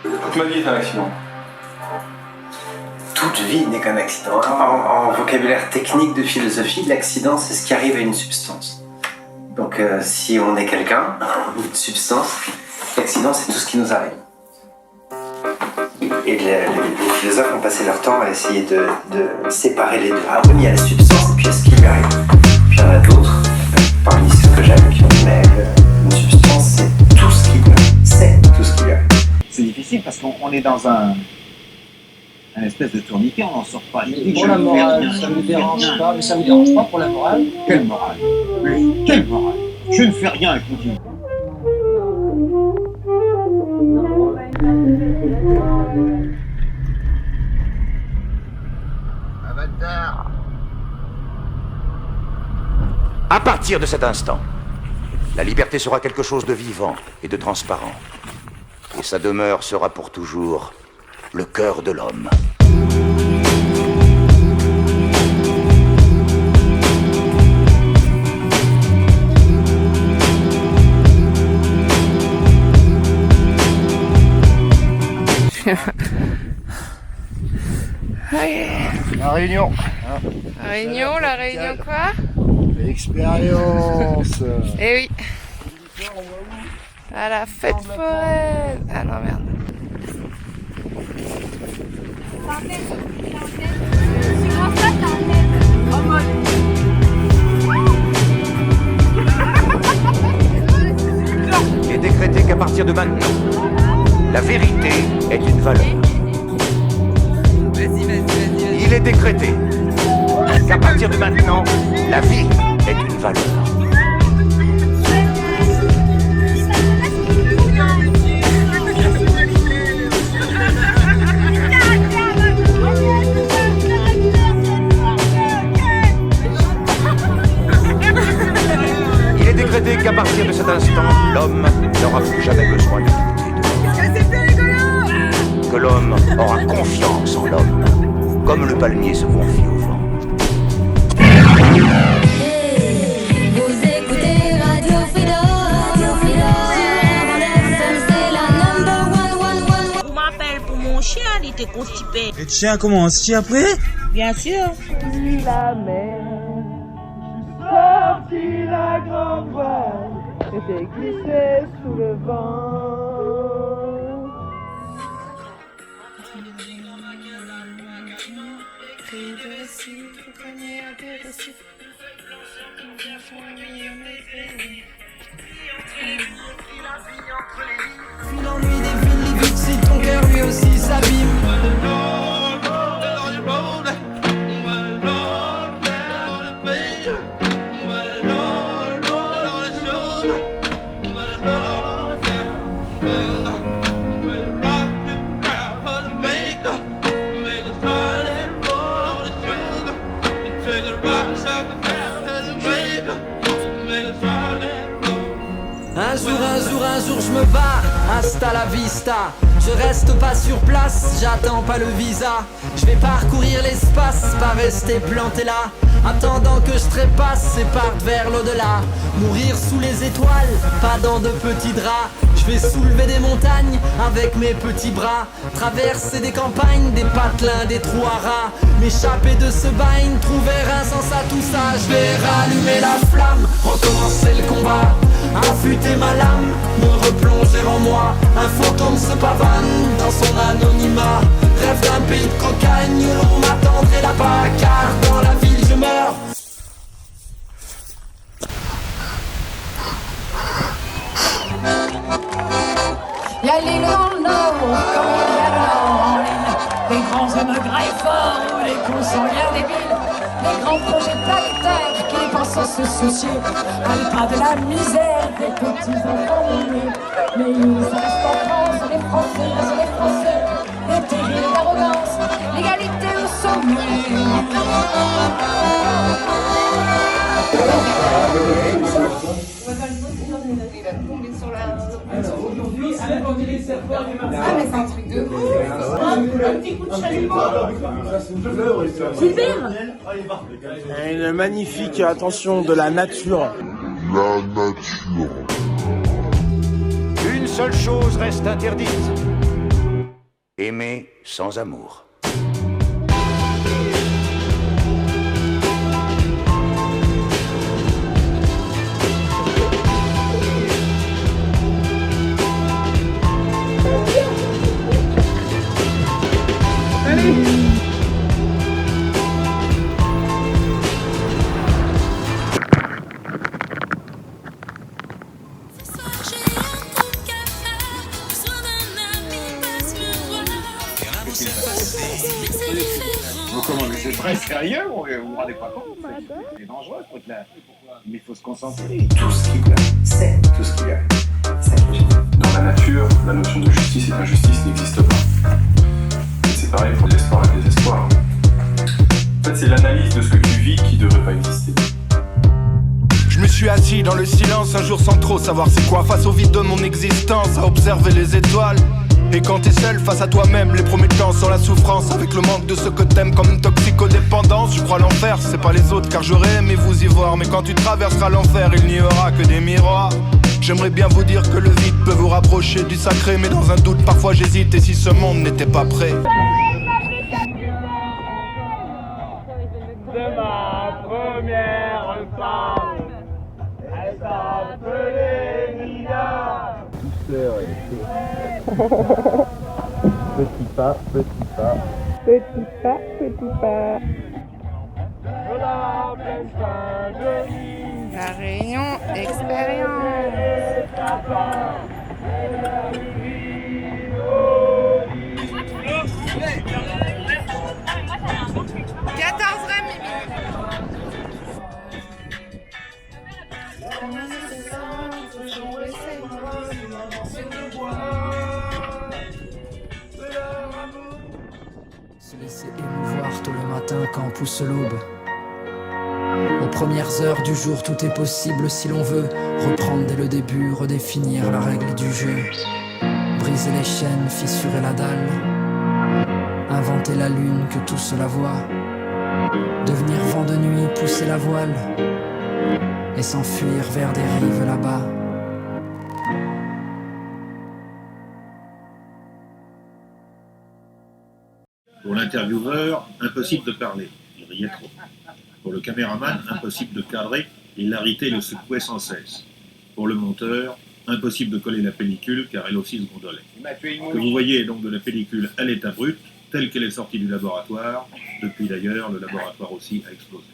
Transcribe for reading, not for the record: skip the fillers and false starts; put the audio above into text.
Toute ma vie est un accident. Toute vie n'est qu'un accident. En vocabulaire technique de philosophie, l'accident, c'est ce qui arrive à une substance. Donc si on est quelqu'un, ou une substance, l'accident, c'est tout ce qui nous arrive. Et les philosophes ont passé leur temps à essayer de séparer les deux. Ah oui, il y a la substance et puis il y a ce qui lui arrive. Puis il y en a d'autres, parmi ceux que j'aime, qui ont dit mais une substance, c'est tout ce qui lui arrive. C'est difficile parce qu'on est dans un espèce de tourniquet, on n'en sort pas. Pour la morale, ça ne me dérange pas, mais ça ne me dérange pas pour la morale. Quelle morale? Oui, quelle morale? Je ne fais rien, elle continue. À partir de cet instant, la liberté sera quelque chose de vivant et de transparent. Et sa demeure sera pour toujours le cœur de l'homme. La Réunion. La Réunion quoi? L'expérience. Eh oui. À la fête foraine. Ah non merde. Il est décrété qu'à partir de maintenant, la vérité est une valeur. Il est décrété qu'à partir de maintenant, la vie est une valeur. Il est décrété qu'à partir de cet instant, l'homme n'aura plus jamais besoin de douter de l'homme. Que l'homme aura confiance en l'homme, comme le palmier se confie au vent. Vous écoutez Radio Fido, c'est la number one. On m'appelle pour mon chien, il était constipé. Et le chien comment, on se chie après? Bien sûr. La mer, sorti la grande voile, était glissée sous le vent. Fuis l'ennui des villes, vite si ton cœur lui aussi s'abîme. Un jour je me barre, hasta la vista. Je reste pas sur place, j'attends pas le visa. Je vais parcourir l'espace, pas rester planté là. Attendant que je trépasse et parte vers l'au-delà. Mourir sous les étoiles, pas dans de petits draps. Je vais soulever des montagnes avec mes petits bras. Traverser des campagnes, des patelins, des trous à rats. M'échapper de ce bain, trouver un sens à tout ça. Je vais rallumer la flamme, recommencer le combat. Affûter ma lame, me replonger en moi. Un fantôme se pavane dans son anonymat. Rêve d'un pays de cocagne où l'on m'attendrait là-bas. Car dans la ville je meurs. Y'a l'île dans le nord, comme il y a de l'or en ligne. Les grands hommes graillent fort, les cons sont bien débiles. Les grands projets planétaires qui pensent sans se soucier. Parlent pas de la misère des petits enfants nés. Mais ils restent en France, les Français, les terribles d'arrogance, l'égalité au sommet. Ah mais c'est un truc de ouf. Un petit coup de chalumeau. Super. Une magnifique attention de la nature. La nature. Une seule chose reste interdite. Aimer sans amour. Donc comment, mais c'est très sérieux, vous vous rendez pas compte, c'est dangereux ce truc-là. Mais il faut se concentrer. Tout ce qui lui arrive, c'est tout ce qui lui arrive. C'est ça que j'aime. Dans la nature, la notion de justice et d'injustice n'existe pas. Et c'est pareil pour l'espoir et le désespoir. En fait, c'est l'analyse de ce que tu vis qui ne devrait pas exister. Je me suis assis dans le silence un jour sans trop savoir c'est quoi. Face au vide de mon existence, à observer les étoiles. Et quand t'es seul face à toi-même, les premiers temps sont la souffrance. Avec le manque de ce que t'aimes comme une toxicodépendance. Je crois l'enfer, c'est pas les autres car j'aurais aimé vous y voir. Mais quand tu traverseras l'enfer, il n'y aura que des miroirs. J'aimerais bien vous dire que le vide peut vous rapprocher du sacré. Mais dans un doute parfois j'hésite, et si ce monde n'était pas prêt? De ma première femme, elle s'appelait Nina. Petit pas, petit pas. Petit pas, petit pas. De la pleine Saint-Denis. La Réunion expérience. 14e Se laisser émouvoir tôt le matin quand pousse l'aube. Aux premières heures du jour, tout est possible si l'on veut reprendre dès le début, redéfinir la règle du jeu. Briser les chaînes, fissurer la dalle, inventer la lune que tout cela voit. Devenir vent de nuit, pousser la voile et s'enfuir vers des rives là-bas. Pour l'intervieweur, impossible de parler, il riait trop. Pour le caméraman, impossible de cadrer, l'hilarité le secouait sans cesse. Pour le monteur, impossible de coller la pellicule car elle aussi se gondolait. Ce que vous voyez est donc de la pellicule à l'état brut, telle qu'elle est sortie du laboratoire. Depuis d'ailleurs, le laboratoire aussi a explosé.